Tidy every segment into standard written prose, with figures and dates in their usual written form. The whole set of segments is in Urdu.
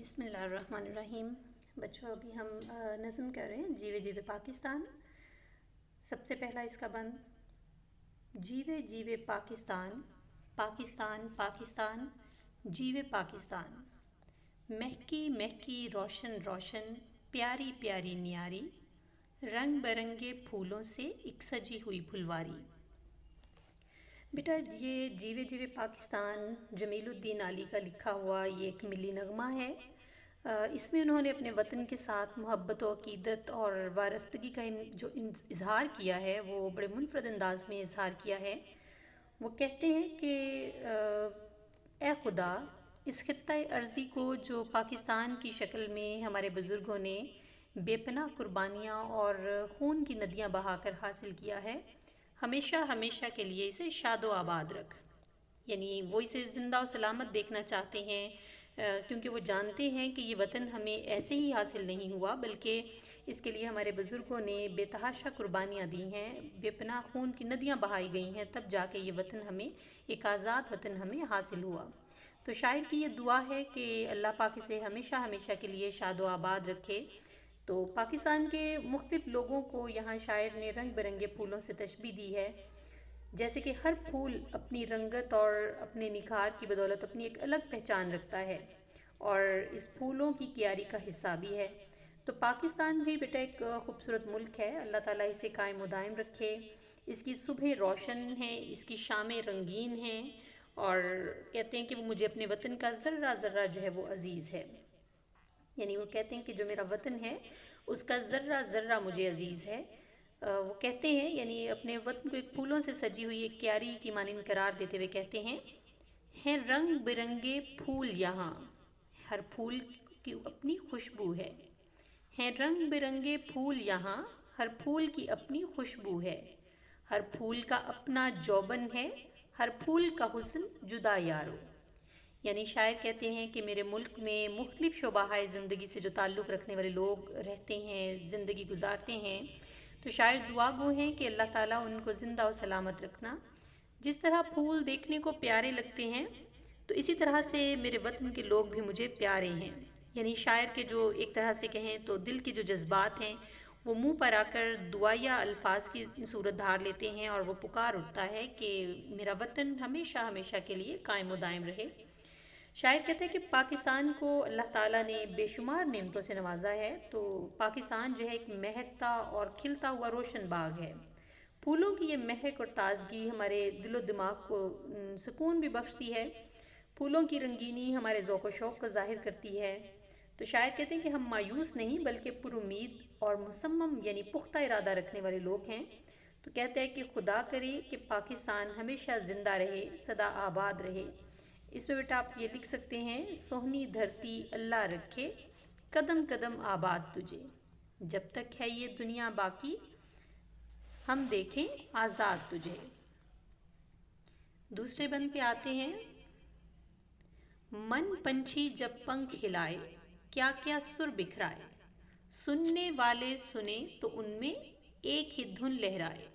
بسم اللہ الرحمن الرحیم۔ بچوں ابھی ہم نظم کر رہے ہیں جیوے جیوے پاکستان۔ سب سے پہلا اس کا بند: جیوے جیوے پاکستان، پاکستان پاکستان، جیوے پاکستان۔ مہکی مہکی روشن روشن، پیاری پیاری نیاری، رنگ برنگے پھولوں سے ایک سجی ہوئی پھلواری۔ بیٹا یہ جیوے جیوے پاکستان جمیل الدین علی کا لکھا ہوا یہ ایک ملی نغمہ ہے۔ اس میں انہوں نے اپنے وطن کے ساتھ محبت و عقیدت اور وارفتگی کا جو اظہار کیا ہے وہ بڑے منفرد انداز میں اظہار کیا ہے۔ وہ کہتے ہیں کہ اے خدا، اس خطۂ ارضی کو جو پاکستان کی شکل میں ہمارے بزرگوں نے بے پناہ قربانیاں اور خون کی ندیاں بہا کر حاصل کیا ہے، ہمیشہ ہمیشہ کے لیے اسے شاد و آباد رکھ۔ یعنی وہ اسے زندہ و سلامت دیکھنا چاہتے ہیں، کیونکہ وہ جانتے ہیں کہ یہ وطن ہمیں ایسے ہی حاصل نہیں ہوا، بلکہ اس کے لیے ہمارے بزرگوں نے بے تحاشا قربانیاں دی ہیں، بے پناہ خون کی ندیاں بہائی گئی ہیں، تب جا کے یہ وطن ہمیں، ایک آزاد وطن ہمیں حاصل ہوا۔ تو شاعر کی یہ دعا ہے کہ اللہ پاک اسے ہمیشہ ہمیشہ کے لیے شاد و آباد رکھے۔ تو پاکستان کے مختلف لوگوں کو یہاں شاعر نے رنگ برنگے پھولوں سے تشبیہ دی ہے، جیسے کہ ہر پھول اپنی رنگت اور اپنے نکھار کی بدولت اپنی ایک الگ پہچان رکھتا ہے اور اس پھولوں کی کیاری کا حصہ بھی ہے۔ تو پاکستان بھی بیٹا ایک خوبصورت ملک ہے، اللہ تعالیٰ اسے قائم و دائم رکھے۔ اس کی صبح روشن ہیں، اس کی شامیں رنگین ہیں، اور کہتے ہیں کہ وہ مجھے اپنے وطن کا ذرہ ذرہ جو ہے وہ عزیز ہے۔ یعنی وہ کہتے ہیں کہ جو میرا وطن ہے اس کا ذرہ ذرہ مجھے عزیز ہے۔ وہ کہتے ہیں، یعنی اپنے وطن کو ایک پھولوں سے سجی ہوئی ایک کیاری کی مانند قرار دیتے ہوئے کہتے ہیں رنگ برنگے پھول یہاں، ہر پھول کی اپنی خوشبو ہے۔ ہیں رنگ برنگے پھول یہاں، ہر پھول کی اپنی خوشبو ہے۔ ہر پھول کا اپنا جوبن ہے، ہر پھول کا حسن جدا یارو۔ یعنی شاعر کہتے ہیں کہ میرے ملک میں مختلف شعبہ زندگی سے جو تعلق رکھنے والے لوگ رہتے ہیں، زندگی گزارتے ہیں، تو شاعر دعا گو ہیں کہ اللہ تعالیٰ ان کو زندہ و سلامت رکھنا۔ جس طرح پھول دیکھنے کو پیارے لگتے ہیں، تو اسی طرح سے میرے وطن کے لوگ بھی مجھے پیارے ہیں۔ یعنی شاعر کے جو ایک طرح سے کہیں تو دل کے جو جذبات ہیں وہ منہ پر آ کر دعائیہ الفاظ کی صورت دھار لیتے ہیں، اور وہ پکار اٹھتا ہے کہ میرا وطن ہمیشہ ہمیشہ کے لیے قائم و دائم رہے۔ شاعر کہتے ہیں کہ پاکستان کو اللہ تعالیٰ نے بے شمار نعمتوں سے نوازا ہے۔ تو پاکستان جو ہے ایک مہکتا اور کھلتا ہوا روشن باغ ہے۔ پھولوں کی یہ مہک اور تازگی ہمارے دل و دماغ کو سکون بھی بخشتی ہے۔ پھولوں کی رنگینی ہمارے ذوق و شوق کو ظاہر کرتی ہے۔ تو شاعر کہتے ہیں کہ ہم مایوس نہیں بلکہ پر امید اور مصمم یعنی پختہ ارادہ رکھنے والے لوگ ہیں۔ تو کہتے ہیں کہ خدا کرے کہ پاکستان ہمیشہ زندہ رہے، سدا آباد رہے۔ اس میں بیٹا آپ یہ لکھ سکتے ہیں: سوہنی دھرتی اللہ رکھے، قدم قدم آباد تجھے، جب تک ہے یہ دنیا باقی، ہم دیکھیں آزاد تجھے۔ دوسرے بند پہ آتے ہیں: من پنچھی جب پنکھ ہلائے، کیا کیا سر بکھرائے، سننے والے سنیں تو ان میں ایک ہی دھن لہرائے۔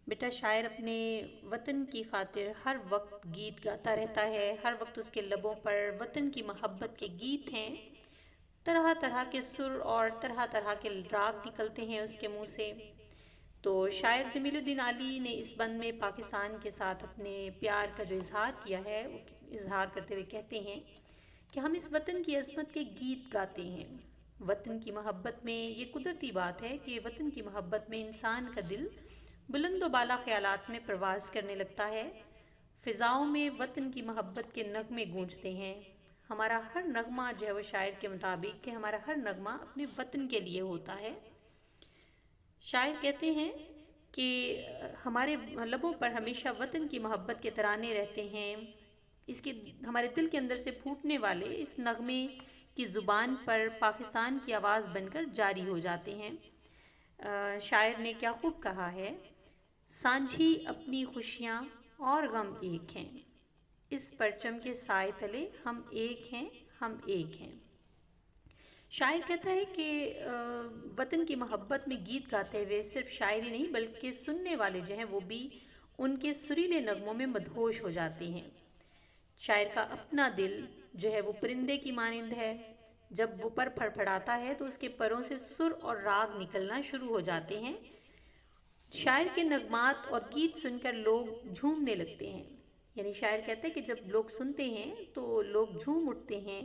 بیٹا شاعر اپنے وطن کی خاطر ہر وقت گیت گاتا رہتا ہے، ہر وقت اس کے لبوں پر وطن کی محبت کے گیت ہیں، طرح طرح کے سر اور طرح طرح کے راگ نکلتے ہیں اس کے منہ سے۔ تو شاعر جمیل الدین علی نے اس بند میں پاکستان کے ساتھ اپنے پیار کا جو اظہار کیا ہے، وہ اظہار کرتے ہوئے کہتے ہیں کہ ہم اس وطن کی عظمت کے گیت گاتے ہیں۔ وطن کی محبت میں یہ قدرتی بات ہے کہ وطن کی محبت میں انسان کا دل بلند و بالا خیالات میں پرواز کرنے لگتا ہے۔ فضاؤں میں وطن کی محبت کے نغمے گونجتے ہیں۔ ہمارا ہر نغمہ جو ہے وہ شاعر کے مطابق کہ ہمارا ہر نغمہ اپنے وطن کے لیے ہوتا ہے۔ شاعر کہتے ہیں کہ ہمارے لبوں پر ہمیشہ وطن کی محبت کے ترانے رہتے ہیں، اس کے ہمارے دل کے اندر سے پھوٹنے والے اس نغمے کی زبان پر پاکستان کی آواز بن کر جاری ہو جاتے ہیں۔ شاعر نے کیا خوب کہا ہے: سانجھی اپنی خوشیاں اور غم ایک ہیں، اس پرچم کے سائے تلے ہم ایک ہیں، ہم ایک ہیں۔ شاعر کہتا ہے کہ وطن کی محبت میں گیت گاتے ہوئے صرف شاعری نہیں بلکہ سننے والے جو ہیں وہ بھی ان کے سریلے نغموں میں مدہوش ہو جاتے ہیں۔ شاعر کا اپنا دل جو ہے وہ پرندے کی مانند ہے، جب وہ پر پھڑپھڑاتا ہے تو اس کے پروں سے سر اور راگ نکلنا شروع ہو جاتے ہیں۔ شاعر کے نغمات اور گیت سن کر لوگ جھومنے لگتے ہیں۔ یعنی شاعر کہتے ہیں کہ جب لوگ سنتے ہیں تو لوگ جھوم اٹھتے ہیں،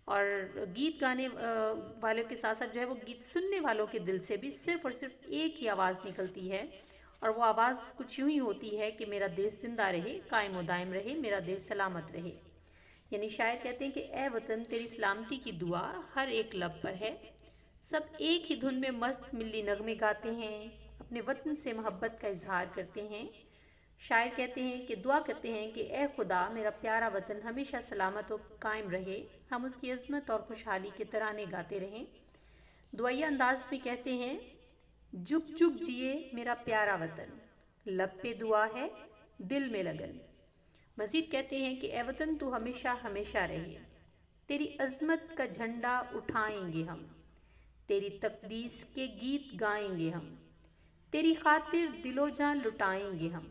اور گیت گانے والوں کے ساتھ ساتھ جو ہے وہ گیت سننے والوں کے دل سے بھی صرف اور صرف ایک ہی آواز نکلتی ہے، اور وہ آواز کچھ یوں ہی ہوتی ہے کہ میرا دیش زندہ رہے، قائم و دائم رہے، میرا دیش سلامت رہے۔ یعنی شاعر کہتے ہیں کہ اے وطن تیری سلامتی کی دعا ہر ایک لب پر ہے۔ سب ایک ہی دھن میں مست ملی نغمے گاتے ہیں، اپنے وطن سے محبت کا اظہار کرتے ہیں۔ شاعر کہتے ہیں کہ دعا کرتے ہیں کہ اے خدا میرا پیارا وطن ہمیشہ سلامت و قائم رہے، ہم اس کی عظمت اور خوشحالی کے ترانے گاتے رہیں۔ دعائیہ انداز میں کہتے ہیں، جگ جگ جیے میرا پیارا وطن، لب پہ دعا ہے دل میں لگن۔ مزید کہتے ہیں کہ اے وطن تو ہمیشہ ہمیشہ رہے، تیری عظمت کا جھنڈا اٹھائیں گے ہم، تیری تقدیس کے گیت گائیں گے ہم، تیری خاطر دل و جان لٹائیں گے ہم،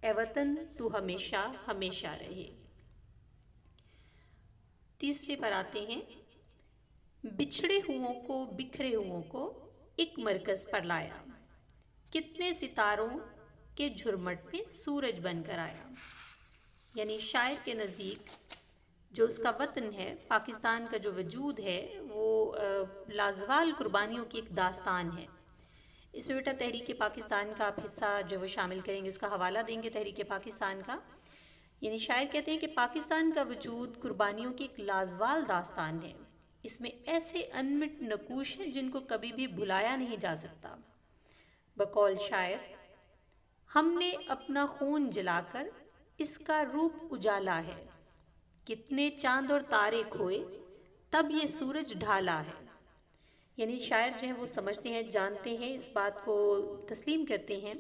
اے وطن تو ہمیشہ ہمیشہ رہے۔ تیسرے پر آتے ہیں، بچھڑے ہوں کو بکھرے ہوں کو ایک مرکز پر لایا، کتنے ستاروں کے جھرمٹ میں سورج بن کر آیا۔ یعنی شاعر کے نزدیک جو اس کا وطن ہے، پاکستان کا جو وجود ہے، وہ لازوال قربانیوں کی ایک داستان ہے۔ اس میں بیٹا تحریک پاکستان کا آپ حصہ جو وہ شامل کریں گے، اس کا حوالہ دیں گے تحریک پاکستان کا۔ یعنی شاعر کہتے ہیں کہ پاکستان کا وجود قربانیوں کی ایک لازوال داستان ہے، اس میں ایسے انمٹ نقوش ہیں جن کو کبھی بھی بھلایا نہیں جا سکتا۔ بقول شاعر، ہم نے اپنا خون جلا کر اس کا روپ اجالا ہے، کتنے چاند اور تارے کھوئے تب یہ سورج ڈھالا ہے۔ یعنی شاعر جو ہیں وہ سمجھتے ہیں، جانتے ہیں، اس بات کو تسلیم کرتے ہیں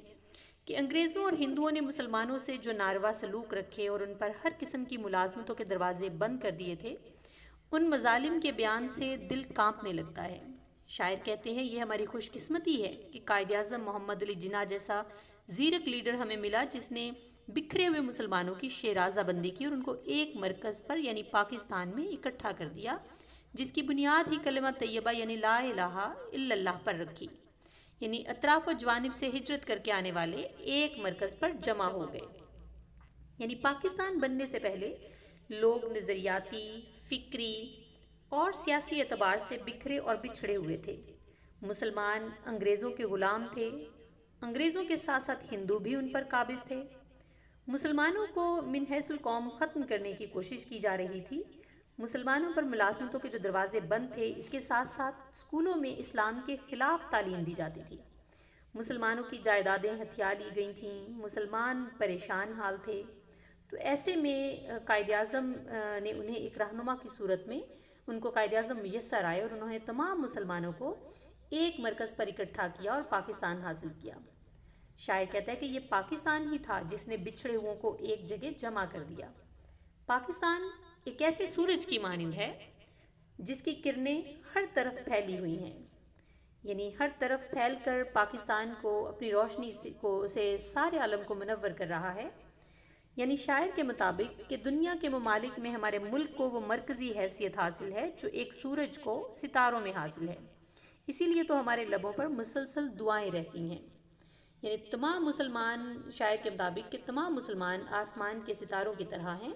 کہ انگریزوں اور ہندوؤں نے مسلمانوں سے جو ناروا سلوک رکھے اور ان پر ہر قسم کی ملازمتوں کے دروازے بند کر دیے تھے، ان مظالم کے بیان سے دل کانپنے لگتا ہے۔ شاعر کہتے ہیں یہ ہماری خوش قسمتی ہے کہ قائد اعظم محمد علی جناح جیسا زیرک لیڈر ہمیں ملا، جس نے بکھرے ہوئے مسلمانوں کی شیرازہ بندی کی اور ان کو ایک مرکز پر یعنی پاکستان میں اکٹھا کر دیا، جس کی بنیاد ہی کلمہ طیبہ یعنی لا الہ الا اللہ پر رکھی۔ یعنی اطراف و جوانب سے ہجرت کر کے آنے والے ایک مرکز پر جمع ہو گئے۔ یعنی پاکستان بننے سے پہلے لوگ نظریاتی، فکری اور سیاسی اعتبار سے بکھرے اور بچھڑے ہوئے تھے۔ مسلمان انگریزوں کے غلام تھے، انگریزوں کے ساتھ ساتھ ہندو بھی ان پر قابض تھے۔ مسلمانوں کو من حیث القوم ختم کرنے کی کوشش کی جا رہی تھی۔ مسلمانوں پر ملازمتوں کے جو دروازے بند تھے، اس کے ساتھ ساتھ اسکولوں میں اسلام کے خلاف تعلیم دی جاتی تھی۔ مسلمانوں کی جائیدادیں ہتھیا لی گئی تھیں، مسلمان پریشان حال تھے۔ تو ایسے میں قائد اعظم نے انہیں ایک رہنما کی صورت میں ان کو قائد اعظم میسر آئے اور انہوں نے تمام مسلمانوں کو ایک مرکز پر اکٹھا کیا اور پاکستان حاصل کیا۔ شاعر کہتا ہے کہ یہ پاکستان ہی تھا جس نے بچھڑے ہوئوں کو ایک جگہ جمع کر دیا۔ پاکستان ایک ایسے سورج کی مانند ہے جس کی کرنیں ہر طرف پھیلی ہوئی ہیں، یعنی ہر طرف پھیل کر پاکستان کو اپنی روشنی سے سارے عالم کو منور کر رہا ہے۔ یعنی شاعر کے مطابق کہ دنیا کے ممالک میں ہمارے ملک کو وہ مرکزی حیثیت حاصل ہے جو ایک سورج کو ستاروں میں حاصل ہے، اسی لیے تو ہمارے لبوں پر مسلسل دعائیں رہتی ہیں۔ یعنی تمام مسلمان، شاعر کے مطابق کہ تمام مسلمان آسمان کے ستاروں کی طرح ہیں۔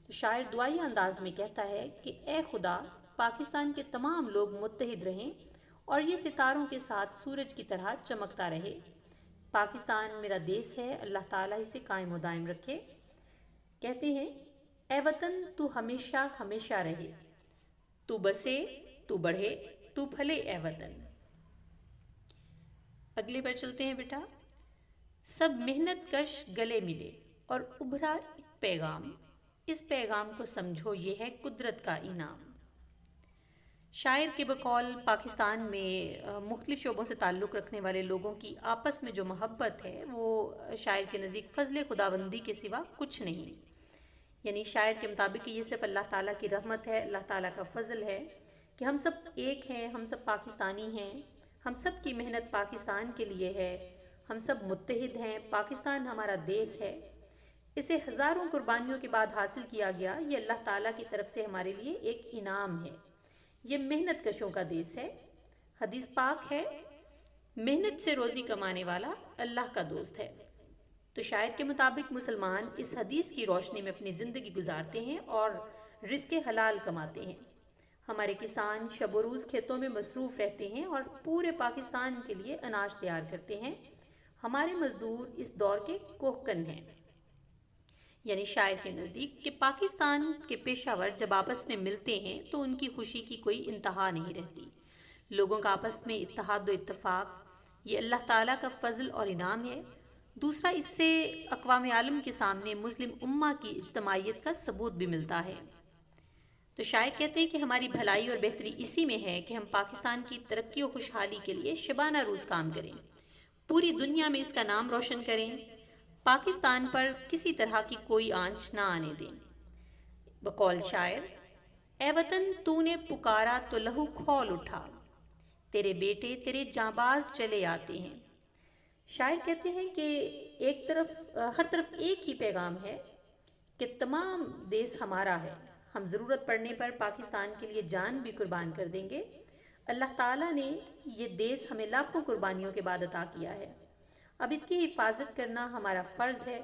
تو شاعر دعائیہ انداز میں کہتا ہے کہ اے خدا پاکستان کے تمام لوگ متحد رہیں اور یہ ستاروں کے ساتھ سورج کی طرح چمکتا رہے۔ پاکستان میرا دیس ہے، اللہ تعالیٰ اسے قائم و دائم رکھے۔ کہتے ہیں، اے وطن تو ہمیشہ ہمیشہ رہے، تو بسے تو بڑھے تو پھلے اے وطن۔ اگلے پر چلتے ہیں بیٹا۔ سب محنت کش گلے ملے اور ابھرا ایک پیغام، اس پیغام کو سمجھو یہ ہے قدرت کا انعام۔ شاعر کے بقول پاکستان میں مختلف شعبوں سے تعلق رکھنے والے لوگوں کی آپس میں جو محبت ہے وہ شاعر کے نزدیک فضل خداوندی کے سوا کچھ نہیں۔ یعنی شاعر کے مطابق یہ صرف اللہ تعالیٰ کی رحمت ہے، اللہ تعالیٰ کا فضل ہے کہ ہم سب ایک ہیں، ہم سب پاکستانی ہیں، ہم سب کی محنت پاکستان کے لیے ہے، ہم سب متحد ہیں، پاکستان ہمارا دیس ہے۔ اسے ہزاروں قربانیوں کے بعد حاصل کیا گیا۔ یہ اللہ تعالیٰ کی طرف سے ہمارے لیے ایک انعام ہے۔ یہ محنت کشوں کا دیس ہے۔ حدیث پاک ہے، محنت سے روزی کمانے والا اللہ کا دوست ہے۔ تو شاعر کے مطابق مسلمان اس حدیث کی روشنی میں اپنی زندگی گزارتے ہیں اور رزق حلال کماتے ہیں۔ ہمارے کسان شب و روز کھیتوں میں مصروف رہتے ہیں اور پورے پاکستان کے لیے اناج تیار کرتے ہیں۔ ہمارے مزدور اس دور کے کوہکن ہیں۔ یعنی شاعر کے نزدیک کہ پاکستان کے پیشہ ور جب آپس میں ملتے ہیں تو ان کی خوشی کی کوئی انتہا نہیں رہتی۔ لوگوں کا آپس میں اتحاد و اتفاق، یہ اللہ تعالیٰ کا فضل اور انعام ہے۔ دوسرا، اس سے اقوام عالم کے سامنے مسلم امہ کی اجتماعیت کا ثبوت بھی ملتا ہے۔ تو شاعر کہتے ہیں کہ ہماری بھلائی اور بہتری اسی میں ہے کہ ہم پاکستان کی ترقی و خوشحالی کے لیے شبانہ روز کام کریں، پوری دنیا میں اس کا نام روشن کریں، پاکستان پر کسی طرح کی کوئی آنچ نہ آنے دیں۔ بقول شاعر، اے وطن تو نے پکارا تو لہو کھول اٹھا، تیرے بیٹے تیرے جانباز چلے آتے ہیں۔ شاعر کہتے ہیں کہ ہر طرف ایک ہی پیغام ہے کہ تمام دیس ہمارا ہے، ہم ضرورت پڑنے پر پاکستان کے لیے جان بھی قربان کر دیں گے۔ اللہ تعالیٰ نے یہ دیس ہمیں لاکھوں قربانیوں کے بعد عطا کیا ہے، اب اس کی حفاظت کرنا ہمارا فرض ہے۔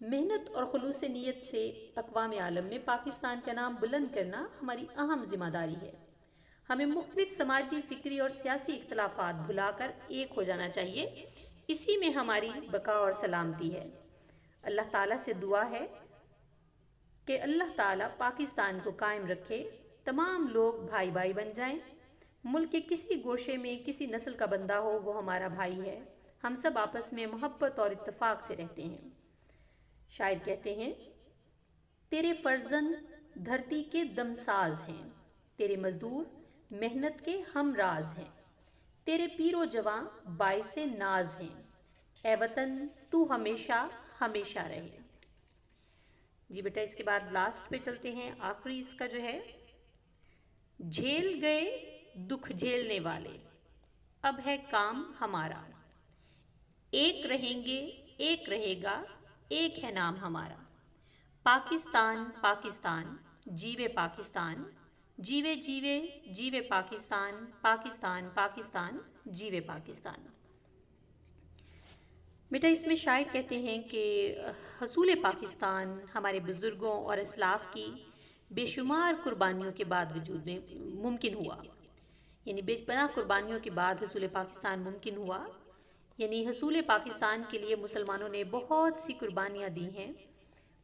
محنت اور خلوص نیت سے اقوام عالم میں پاکستان کا نام بلند کرنا ہماری اہم ذمہ داری ہے۔ ہمیں مختلف سماجی، فکری اور سیاسی اختلافات بھلا کر ایک ہو جانا چاہیے، اسی میں ہماری بقا اور سلامتی ہے۔ اللہ تعالیٰ سے دعا ہے کہ اللہ تعالیٰ پاکستان کو قائم رکھے، تمام لوگ بھائی بھائی بن جائیں۔ ملک کے کسی گوشے میں کسی نسل کا بندہ ہو، وہ ہمارا بھائی ہے، ہم سب آپس میں محبت اور اتفاق سے رہتے ہیں۔ شاعر کہتے ہیں، تیرے فرزند دھرتی کے دمساز ہیں، تیرے مزدور محنت کے ہم راز ہیں، تیرے پیر و جواں باعث ناز ہیں، اے وطن تو ہمیشہ ہمیشہ رہے۔ جی بیٹا، اس کے بعد لاسٹ پہ چلتے ہیں، آخری اس کا جو ہے، جھیل گئے دکھ جھیلنے والے، اب ہے کام ہمارا، ایک رہیں گے ایک رہے گا، ایک ہے نام ہمارا۔ پاکستان پاکستان جیوے پاکستان، جیوے جیوے جیوے پاکستان، پاکستان پاکستان جیوے پاکستان۔ بیٹا، اس میں شاعر کہتے ہیں کہ حصول پاکستان ہمارے بزرگوں اور اسلاف کی بے شمار قربانیوں کے بعد وجود میں ممکن ہوا، یعنی بے پناہ قربانیوں کے بعد حصول پاکستان ممکن ہوا۔ یعنی حصول پاکستان کے لیے مسلمانوں نے بہت سی قربانیاں دی ہیں۔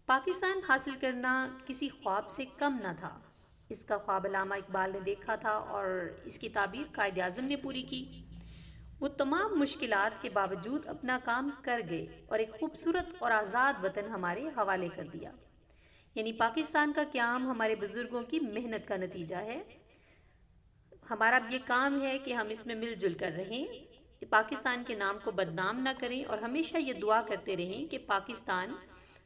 پاکستان حاصل کرنا کسی خواب سے کم نہ تھا، اس کا خواب علامہ اقبال نے دیکھا تھا اور اس کی تعبیر قائد اعظم نے پوری کی۔ وہ تمام مشکلات کے باوجود اپنا کام کر گئے اور ایک خوبصورت اور آزاد وطن ہمارے حوالے کر دیا۔ یعنی پاکستان کا قیام ہمارے بزرگوں کی محنت کا نتیجہ ہے۔ ہمارا اب یہ کام ہے کہ ہم اس میں مل جل کر رہیں، پاکستان کے نام کو بدنام نہ کریں اور ہمیشہ یہ دعا کرتے رہیں کہ پاکستان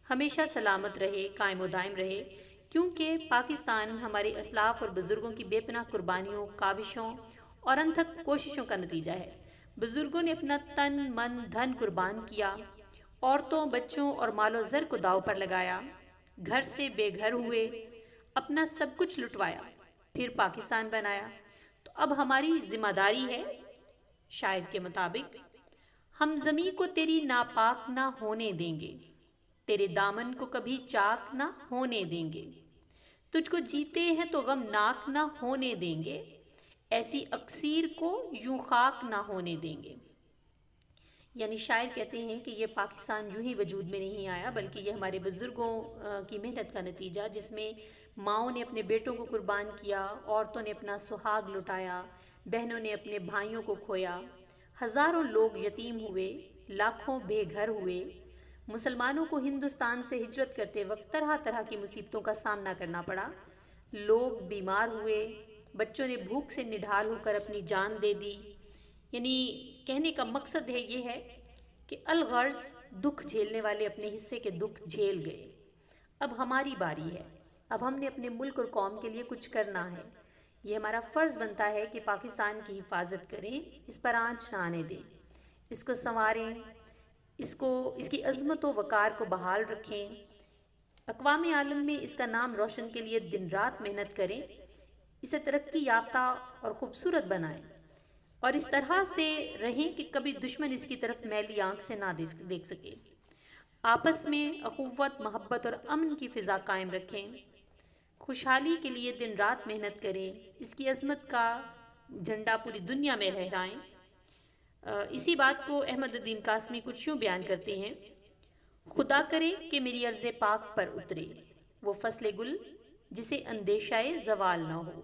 ہمیشہ سلامت رہے، قائم و دائم رہے، کیونکہ پاکستان ہمارے اسلاف اور بزرگوں کی بے پناہ قربانیوں، کاوشوں اور انتھک کوششوں کا نتیجہ ہے۔ بزرگوں نے اپنا تن، من، دھن قربان کیا، عورتوں، بچوں اور مال و زر کو داؤ پر لگایا، گھر سے بے گھر ہوئے، اپنا سب کچھ لٹوایا، پھر پاکستان بنایا۔ تو اب ہماری ذمہ داری ہے، شاعر کے مطابق، ہم زمیں کو تیری ناپاک نہ ہونے دیں گے، تیرے دامن کو کبھی چاک نہ ہونے دیں گے، تجھ کو جیتے ہیں تو غم ناک نہ ہونے دیں گے، ایسی اکثیر کو یوں خاک نہ ہونے دیں گے۔ یعنی شاعر کہتے ہیں کہ یہ پاکستان یوں ہی وجود میں نہیں آیا، بلکہ یہ ہمارے بزرگوں کی محنت کا نتیجہ، جس میں ماؤں نے اپنے بیٹوں کو قربان کیا، عورتوں نے اپنا سہاگ لٹایا، بہنوں نے اپنے بھائیوں کو کھویا، ہزاروں لوگ یتیم ہوئے، لاکھوں بے گھر ہوئے۔ مسلمانوں کو ہندوستان سے ہجرت کرتے وقت طرح طرح کی مصیبتوں کا سامنا کرنا پڑا، لوگ بیمار ہوئے، بچوں نے بھوک سے نڈھال ہو کر اپنی جان دے دی۔ یعنی کہنے کا مقصد یہ ہے کہ الغرض دکھ جھیلنے والے اپنے حصے کے دکھ جھیل گئے، اب ہماری باری ہے، اب ہم نے اپنے ملک اور قوم کے لیے کچھ کرنا ہے۔ یہ ہمارا فرض بنتا ہے کہ پاکستان کی حفاظت کریں، اس پر آنچ نہ آنے دیں، اس کو سنواریں، اس کی عظمت و وقار کو بحال رکھیں، اقوام عالم میں اس کا نام روشن کے لیے دن رات محنت کریں، اسے ترقی یافتہ اور خوبصورت بنائیں، اور اس طرح سے رہیں کہ کبھی دشمن اس کی طرف میلی آنکھ سے نہ دیکھ سکے۔ آپس میں اخوت، محبت اور امن کی فضا قائم رکھیں، خوشحالی کے لیے دن رات محنت کریں، اس کی عظمت کا جھنڈا پوری دنیا میں لہرائیں۔ اسی بات کو احمد الدین قاسمی کچھ یوں بیان کرتے ہیں: خدا کرے کہ میری عرض پاک پر اترے وہ فصل گل جسے اندیشہ زوال نہ ہو۔